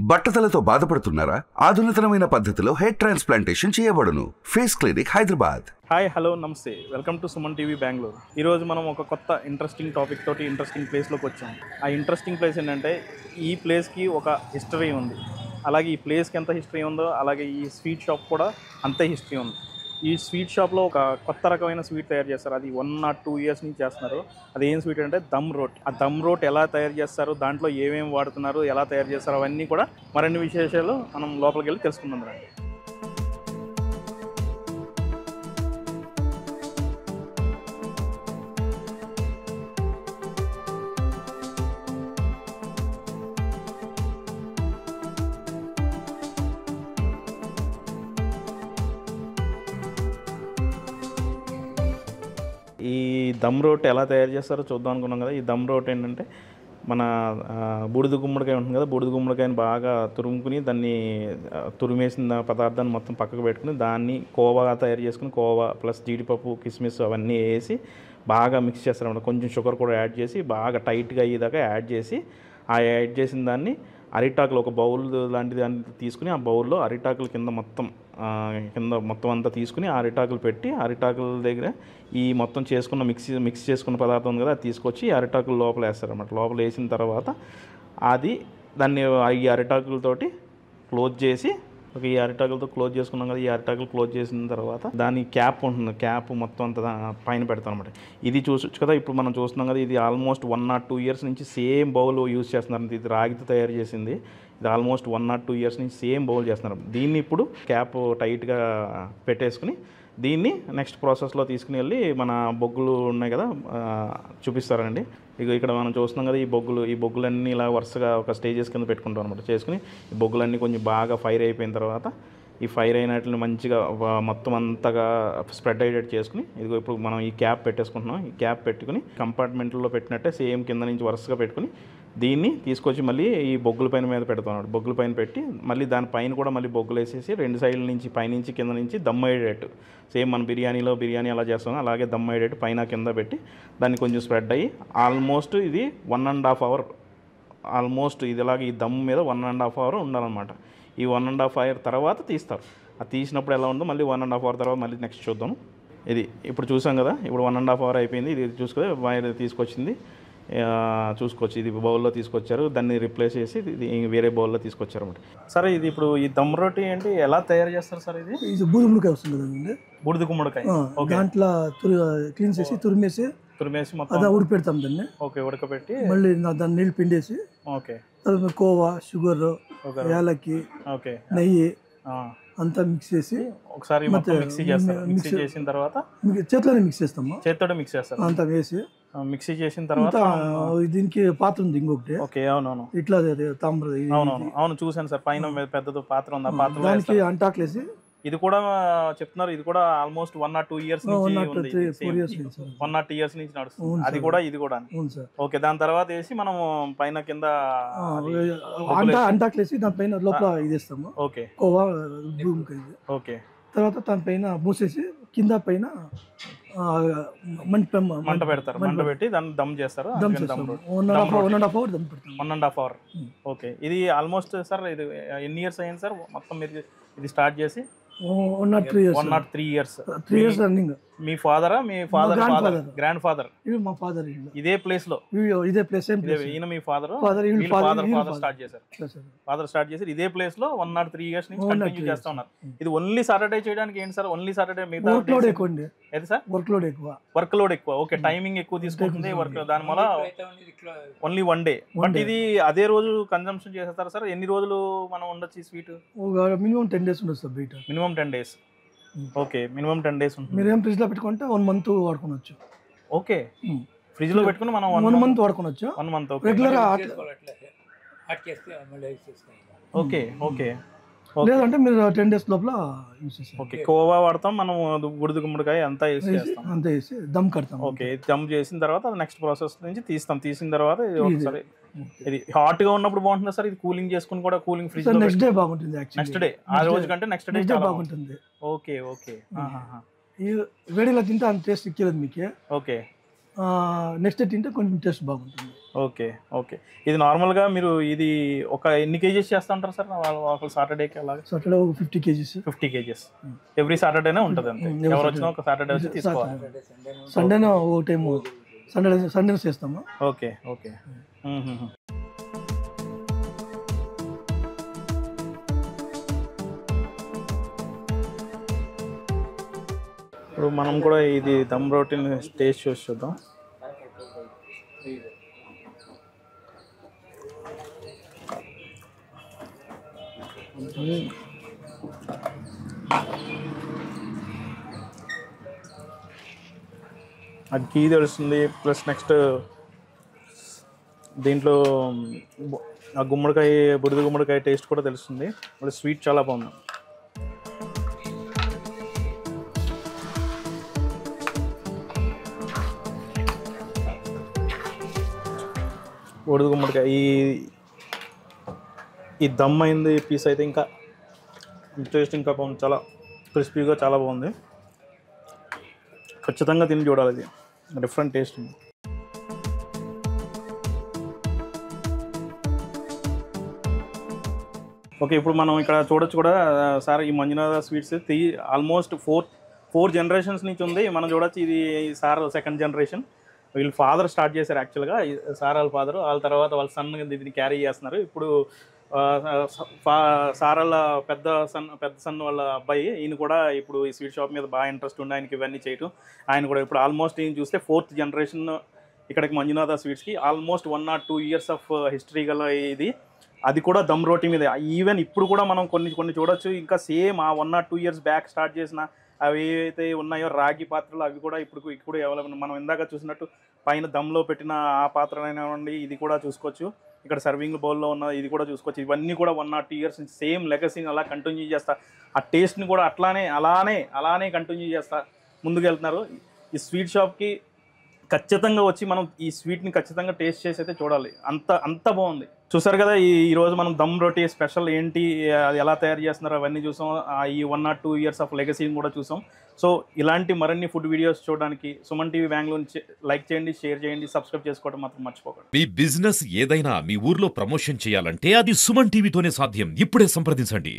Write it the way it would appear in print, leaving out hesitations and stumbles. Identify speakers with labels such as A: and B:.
A: బట్టతలతో బాధపడుతున్నారా? ఆధునితనమైన పద్ధతిలో హెయిర్ ట్రాన్స్ప్లాంటేషన్ చేయబడును. Face clinic, Hyderabad.
B: Hi, hello, నమస్తే. Welcome to Suman TV Bengaluru. ఈరోజు మనం ఒక కొత్త ఇంట్రెస్టింగ్ టాపిక్ తోటి ఇంట్రెస్టింగ్ ప్లేస్లోకి వచ్చాం. ఆ ఇంట్రెస్టింగ్ ప్లేస్ ఏంటంటే, ఈ ప్లేస్కి ఒక హిస్టరీ ఉంది. అలాగే ఈ ప్లేస్కి ఎంత హిస్టరీ ఉందో అలాగే ఈ స్వీట్ షాప్ కూడా అంతే హిస్టరీ ఉంది. ఈ స్వీట్ షాప్లో ఒక కొత్త రకమైన స్వీట్ తయారు చేస్తారు. అది 1 or 2 years నుంచి చేస్తున్నారు. అది ఏం స్వీట్ అంటే దమ్ రోట్. ఆ దమ్ రోట్ ఎలా తయారు చేస్తారు, దాంట్లో ఏమేమి వాడుతున్నారు, ఎలా తయారు చేస్తారు, అవన్నీ కూడా మరిన్ని విశేషాలు మనం లోపలికి వెళ్ళి తెలుసుకుందాం రండి. ఈ దమ్ రోట్ ఎలా తయారు చేస్తారో చూద్దాం అనుకున్నాం కదా. ఈ దమ్ రోట్ ఏంటంటే, మన బూడిద గుమ్మడికాయ ఉంటుంది కదా, బూడిద గుమ్మడికాయని బాగా తురుముకుని దాన్ని తురిమేసిన పదార్థాన్ని మొత్తం పక్కకు పెట్టుకుని దాన్ని కోవా తయారు చేసుకుని కోవా ప్లస్ జీడిపప్పు, కిస్మిస్ అవన్నీ వేసి బాగా మిక్స్ చేస్తారన్నమాట. కొంచెం షుగర్ కూడా యాడ్ చేసి బాగా టైట్గా అయ్యేదాకా యాడ్ చేసి, ఆ యాడ్ చేసిన దాన్ని అరిటాకులు ఒక బౌల్ లాంటిది దాన్ని తీసుకుని, ఆ బౌల్లో అరిటాకుల కింద మొత్తం అంతా తీసుకుని ఆ అరిటాకులు పెట్టి, అరిటాకుల దగ్గర ఈ మొత్తం చేసుకున్న మిక్స్ చేసుకున్న పదార్థం ఉంది కదా, అది తీసుకొచ్చి ఈ అరిటాకుల లోపల వేస్తారన్నమాట. లోపల వేసిన తర్వాత దాన్ని ఈ అరిటాకులతోటి క్లోజ్ చేసి, ఈ అరిటాకులతో క్లోజ్ చేసుకున్నాం కదా, ఈ అరిటాకులు క్లోజ్ చేసిన తర్వాత దాని క్యాప్ ఉంటుంది, క్యాప్ మొత్తం అంతా పైన పెడతాం అనమాట. ఇది చూసొచ్చు కదా, ఇప్పుడు మనం చూస్తున్నాం కదా, ఇది ఆల్మోస్ట్ 1 or 2 years నుంచి సేమ్ బౌల్ యూజ్ చేస్తున్నారు. ఇది రాగితో తయారు చేసింది. ఇది ఆల్మోస్ట్ 1 or 2 years నుంచి సేమ్ బౌల్ చేస్తున్నారు. దీన్ని ఇప్పుడు క్యాప్ టైట్గా పెట్టేసుకుని దీన్ని నెక్స్ట్ ప్రాసెస్లో తీసుకుని వెళ్ళి మన బొగ్గులు ఉన్నాయి కదా చూపిస్తారండి. ఇక్కడ మనం చూస్తున్నాం కదా, ఈ బొగ్గులన్నీ ఇలా వరుసగా ఒక స్టేజెస్ కింద పెట్టుకుంటాం అనమాట. చేసుకుని ఈ బొగ్గులన్నీ కొంచెం బాగా ఫైర్ అయిపోయిన తర్వాత, ఈ ఫైర్ అయినట్లు మంచిగా మొత్తం అంతగా స్ప్రెడ్ అయ్యేటట్టు చేసుకుని, ఇదిగో ఇప్పుడు మనం ఈ క్యాప్ పెట్టేసుకుంటున్నాం. ఈ క్యాప్ పెట్టుకుని కంపార్ట్మెంట్లో పెట్టినట్టే సేమ్ కింద నుంచి వరుసగా పెట్టుకుని దీన్ని తీసుకొచ్చి మళ్ళీ ఈ బొగ్గుల పైన మీద పెడతాం అన్నమాట. బొగ్గుల పైన పెట్టి మళ్ళీ దానిపైన కూడా మళ్ళీ బొగ్గులు వేసేసి 2 సైడ్ల నుంచి పైనుంచి కింద నుంచి దమ్ అయ్యేటట్టు, సేమ్ మన బిర్యానీ ఎలా చేస్తామో అలాగే దమ్ అయ్యేటట్టు పైన కింద పెట్టి దాన్ని కొంచెం స్ప్రెడ్ అయ్యి ఆల్మోస్ట్ ఇది 1.5 hour ఆల్మోస్ట్ ఇది ఇలాగ ఈ దమ్ మీద 1.5 hour ఉండాలన్నమాట. ఈ 1.5 hour తర్వాత తీస్తారు. అది తీసినప్పుడు ఎలా ఉందో మళ్ళీ 1.5 hour తర్వాత మళ్ళీ నెక్స్ట్ చూద్దాం. ఇది ఇప్పుడు చూసాం కదా, ఇప్పుడు 1.5 hour అయిపోయింది. ఇది చూసుకొని వైర్ తీసుకొచ్చింది, చూసుకోవచ్చు. ఇది బౌల్లో తీసుకొచ్చారు, దాన్ని రిప్లేస్ చేసి ఇది వేరే బౌల్లో తీసుకొచ్చారు అన్నమాట. సరే, ఇది ఇప్పుడు ఈ దమ్ రోటీ ఏంటి, ఎలా తయారు చేస్తారు సార్? ఇది
C: బూడిద గుమ్మడికాయ వస్తుంది కదండి,
B: బూడిద గుమ్మడికాయ.
C: దాంట్లో క్లీన్ చేసి తురిమేసి
B: మొత్తం
C: ఉడిపెడతాం దాన్ని.
B: ఓకే, ఉడకబెట్టి
C: మళ్ళీ దాన్ని నీళ్ళు పిండేసి,
B: ఓకే,
C: కోవా, షుగర్, యాలకి, ఓకే, నెయ్యి అంతా మిక్స్ చేసి
B: ఒకసారి మిక్సీ చేస్తారు. మిక్సీ చేసిన తర్వాత
C: చేతిలోనే మిక్స్ చేస్తాము,
B: చేతితో మిక్స్ చేస్తారు.
C: అంతా వేసి
B: మిక్సీ చేసిన తర్వాత
C: దీనికి పాత్ర ఉంది ఇంకొకటి.
B: ఓకే, అవునవును,
C: ఇట్లా తామ్ర.
B: అవును చూసాను సార్, పైన పెద్ద పాత్ర ఉంది. ఆ పాత్ర
C: దానికి అంటాక్లేసి
B: ఇది కూడా చెప్తున్నారు. ఇది కూడా ఆల్మోస్ట్ 1 or 2 years నుంచి 1 or 2 years నుంచి నడుస్తుంది. అది కూడా ఇది కూడా. ఓకే, దాని తర్వాత వేసి మనం పైన కింద
C: అంటాక్లేసి దాని పైన లోపల ఇది వేస్తాము.
B: ఓకే, ఓకే,
C: తర్వాత దాని పైన మూసేసి కింద పైన
B: మంట పెడతారు. మంట పెట్టి దాన్ని దమ్ చేస్తారు.
C: 1.5 hour దమ్ పెడతాం.
B: 1.5 hour. ఓకే, ఇది ఆల్మోస్ట్ సార్ ఇది ఎన్ని ఇయర్స్ అయింది సార్ మొత్తం మీరు ఇది స్టార్ట్ చేసి?
C: 1 or 3 years. 3 years running.
B: మీ ఫాదర్ గ్రాండ్ ఫాదర్
C: మా ఫాదర్
B: ఇదే ప్లేస్ లో,
C: ఇదే ప్లేస్
B: ఈయన మీ ఫాదర్ స్టార్ట్ చేశారు. ఫాదర్ స్టార్ట్ చేసి ఇదే ప్లేస్ లో 1 or 3 years నుంచి కంటిన్యూ చేస్తా ఉన్నారు. ఇది ఓన్లీ సాటర్డే చేయడానికి ఏంటి సార్? ఓన్లీ సాటర్డే మిగతా
C: వర్క్ లోడ్ ఎక్కువ అండి.
B: ఏది సార్? వర్క్ లోడ్ ఎక్కువ. ఓకే, టైమింగ్ ఎక్కువ తీసుకుంటుంది వర్క్, దాని వల్ల ఓన్లీ 1 day. బట్ ఇది అదే రోజు కన్జంప్షన్ చేసేస్తారు సార్? ఎన్ని రోజులు మనం ఉండొచ్చు ఈ స్వీట్?
C: మినిమం 10 days ఉండొచ్చు సార్ బయట.
B: Minimum 10 days. Okay, minimum 10 days ఉంటుంది.
C: మీరు ఏం ఫ్రిడ్జ్ లో పెట్టుకుంటే 1 month వాడుకోవచ్చు.
B: ఓకే, ఫ్రిడ్జ్ లో పెట్టుకుని మనం
C: 1 month వాడుకోవచ్చు.
B: 1 month.
C: రెగ్యులర్
B: ఓకే, ఓకే,
C: లేదంటే మీరు 10 days లోపల యూస్ చేస్తారు.
B: ఓకే, కోవా వాడతాం మనం, బూడిద గుమ్మడికాయ అంతా వేసి చేస్తాం,
C: అంతా వేసి దమ్ కడతాం.
B: ఓకే, దమ్ చేసిన తర్వాత నెక్స్ట్ ప్రాసెస్ నుంచి తీస్తాం. తీసిన తర్వాత ఒకసారి ఇది హాట్ గా ఉన్నప్పుడు బాగుంటుంది సార్? ఇది కూలింగ్ చేసుకుని కూడా కూలింగ్ ఫ్రిడ్జ్ లో
C: నెక్స్ట్ డే బాగుంటుంది.
B: నెక్స్ట్ డే ఆ రోజు కంటే నెక్స్ట్ డే
C: బాగుంటుంది.
B: ఓకే, ఓకే,
C: ఈ వేడిలో తింటే అంత టేస్ట్ ఎక్కలేదు మీకు.
B: ఓకే,
C: నెక్స్ట్ తింటే కొంచెం టేస్ట్ బాగుంటుంది.
B: ఓకే. ఓకే. ఇది నార్మల్‌గా మీరు ఇది ఒక ఎన్ని కేజీస్ చేస్తా ఉంటారు సార్? ఒక సాటర్‌డేకి అలాగా?
C: సాటర్డే ఒక 50 కేజీస్.
B: 50 కేజీస్. ఎవ్రీ సాటర్‌డేనే ఉంటది అంతే. ఎవరొచ్చినా ఒక సాటర్‌డే వచ్చి తీసుకోవాలి.
C: సండేనే ఒక టైం సండేనే చేస్తాము.
B: ఓకే. ఓకే. హుహుహు. ఇప్పుడు మనం కూడా ఇది దమ్ రోటీని టేస్ట్ చేసి చూద్దాం. అది ఘీ తెలుస్తుంది, ప్లస్ నెక్స్ట్ దీంట్లో ఆ గుమ్మడికాయ, బుడిద గుమ్మడికాయ టేస్ట్ కూడా తెలుస్తుంది. మళ్ళీ స్వీట్ చాలా బాగుంది. బుడిద గుమ్మడికాయ ఈ దమ్ అయింది పీస్ అయితే ఇంకా టేస్ట్ ఇంకా బాగుంది. చాలా క్రిస్పీగా చాలా బాగుంది. ఖచ్చితంగా తిని చూడాలి, ఇది డిఫరెంట్ టేస్ట్ ఉంది. ఓకే, ఇప్పుడు మనం ఇక్కడ చూడొచ్చు కూడా సార్, ఈ Manjunatha sweets almost four generations నుంచి ఉంది. మనం చూడొచ్చు ఇది సార్ సెకండ్ జనరేషన్. వీళ్ళు ఫాదర్ స్టార్ట్ చేశారు యాక్చువల్గా, సార్ వాళ్ళ ఫాదర్, వాళ్ళ తర్వాత వాళ్ళ సన్ దీన్ని క్యారీ చేస్తున్నారు. ఇప్పుడు సార్ వాళ్ళ పెద్ద సన్ వాళ్ళ అబ్బాయి, ఈయన కూడా ఇప్పుడు ఈ స్వీట్ షాప్ మీద బాగా ఇంట్రెస్ట్ ఉండి ఆయనకి ఇవన్నీ చేయటం. ఆయన కూడా ఇప్పుడు ఆల్మోస్ట్ ఈయన చూస్తే 4th జనరేషన్ ఇక్కడికి మంజునాథ స్వీట్స్కి. Almost 1 or 2 years of history గల ఇది. అది కూడా దమ్ రోటీ మీద. ఈవెన్ ఇప్పుడు కూడా మనం కొన్ని చూడొచ్చు, ఇంకా సేమ్ ఆ 1 or 2 years బ్యాక్ స్టార్ట్ చేసిన అవి ఏవైతే ఉన్నాయో రాగి పాత్రలు, అవి కూడా ఇప్పుడు అవైలబుల్. మనం ఇందాక చూసినట్టు పైన దమ్లో పెట్టిన ఆ పాత్రలైనా ఉండి, ఇది కూడా చూసుకోవచ్చు. ఇక్కడ సర్వింగ్ బౌల్లో ఉన్న ఇది కూడా చూసుకోవచ్చు. ఇవన్నీ కూడా 1 or 2 years నుంచి సేమ్ లెగసీని అలా కంటిన్యూ చేస్తా, ఆ టేస్ట్ని కూడా అలానే కంటిన్యూ చేస్తా ముందుకు వెళ్తున్నారు. ఈ స్వీట్ షాప్కి ఖచ్చితంగా వచ్చి మనం ఈ స్వీట్ని ఖచ్చితంగా టేస్ట్ చేసి అయితే చూడాలి. అంత బాగుంది. చూసారు కదా, ఈరోజు మనం దమ్ రోటీ స్పెషల్ ఏంటి, అది ఎలా తయారు చేస్తున్నారో అవన్నీ చూసాం. ఈ 1 or 2 years ఆఫ్ లెగసీని కూడా చూసాం. సో ఇలాంటి మరిన్ని ఫుడ్ వీడియోస్ చూడడానికి సుమన్ టీవీ బెంగళూరు లైక్ చేయండి, షేర్ చేయండి, సబ్స్క్రైబ్ చేసుకోవడం మాత్రం మర్చిపోకండి.
D: మీ బిజినెస్ ఏదైనా మీ ఊర్లో ప్రమోషన్ చేయాలంటే అది సుమన్ టీవీతోనే సాధ్యం. ఇప్పుడే సంప్రదించండి.